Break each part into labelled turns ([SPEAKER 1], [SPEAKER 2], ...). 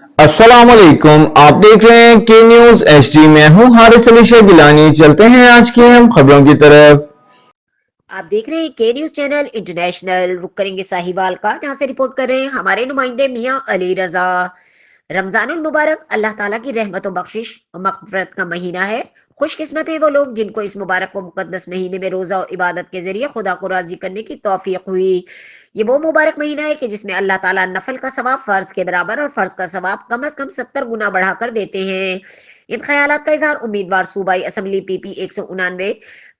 [SPEAKER 1] अस्सलाम वालेकुम। आप देख रहे हैं के न्यूज एचडी। मैं हूं हारिस अली शेख गिलानी। चलते हैं आज की हम खबरों की तरफ।
[SPEAKER 2] आप देख रहे हैं के न्यूज चैनल इंटरनेशनल। रुक करेंगे साहिवाल का, जहां से रिपोर्ट कर रहे हैं हमारे नुमाइंदे मियां अली रजा। रमजानुल मुबारक अल्लाह ताला की रहमत और बख्शिश और मग़फ़िरत का महीना है। खुशकिस्मत है वो लोग जिनको इस मुबारक को मुकद्दस महीने में रोजा और इबादत के जरिए खुदा को राजी करने की तौफीक हुई। ये वो मुबारक महीना है कि जिसमें अल्लाह ताला नफल का सवाब फर्ज के बराबर और फर्ज का सवाब कम अज कम 70 गुना बढ़ाकर देते हैं। इन ख्यालात का इजहार उम्मीदवार सूबाई असम्बली पीपी 199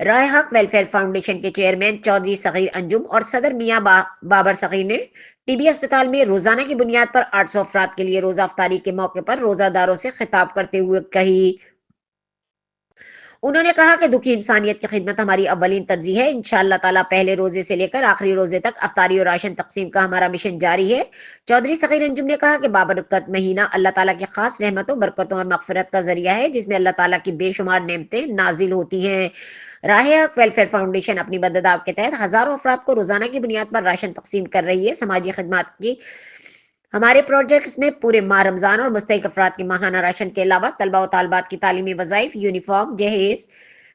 [SPEAKER 2] राय हक वेलफेयर फाउंडेशन के चेयरमैन चौधरी सगीर अंजुम और सदर मियां बाबर सगीर ने टीबी अस्पताल में रोजाना की बुनियाद पर 800 अफराद के लिए रोजा अफ्तारी के मौके पर रोजादारों से खिताब करते हुए कही। उन्होंने कहा कि दुखी इंसानियत की खिदमत हमारी अव्वलीन तरजीह है। इंशाअल्लाह ताला पहले रोजे से लेकर आखिरी रोजे तक अफ्तारी और राशन तकसीम का हमारा मिशन जारी है। चौधरी सगीर अंजुम ने कहा कि बाबरकत महीना अल्लाह ताला की खास रहमतों, बरकतों और मगफिरत का जरिया है, जिसमें अल्लाह ताला की बेशुमार नेमतें नाजिल होती हैं। राह हक वेलफेयर फाउंडेशन अपनी मदद के तहत हजारों अफराद को रोजाना की बुनियाद पर राशन तकसीम कर रही है। समाजी खिदमत की हमारे प्रोजेक्ट्स में पूरे माह रमजान और मुस्तहिक अफराद के माहाना राशन के अलावा तलबा और तालबात की तालीमी वज़ाइफ, यूनिफॉर्म, जहेज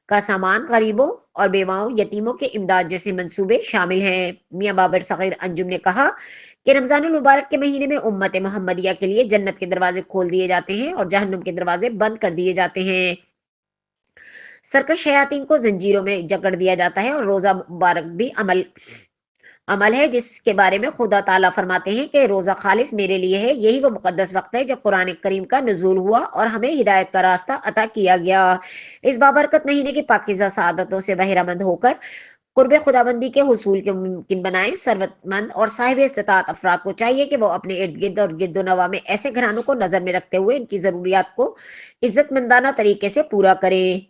[SPEAKER 2] का सामान, गरीबों और बेवाओं, यतीमों के इमदाद जैसे मंसूबे शामिल हैं। मियां बाबर सगीर अंजुम ने कहा कि रमजानुल मुबारक के महीने में उम्मत मोहम्मदिया के लिए जन्नत के दरवाजे खोल दिए जाते हैं और जहन्नुम के दरवाजे बंद कर दिए जाते हैं। सरकश शयातीन को जंजीरों में जकड़ दिया जाता है और रोजा मुबारक भी अमल अमल है, जिसके बारे में खुदा ताला फरमाते हैं कि रोजा खालिस मेरे लिए है। यही वो मुकद्दस वक्त है जब कुरान करीम का नुज़ूल हुआ और हमें हिदायत का रास्ता अता किया गया। इस बाबरकत महीने की पाकीज़ा सादतों से बहरामंद होकर कुर्ब खुदाबंदी के हुसूल के मुमकिन बनाए। जरूरतमंद और साहिब इस्तिताअत अफराद को चाहिए कि वो अपने इर्द गिर्द और गिरदो नवा में ऐसे घरानों को नजर में रखते हुए इनकी जरूरियात को इज्जतमंदाना तरीके से पूरा करें।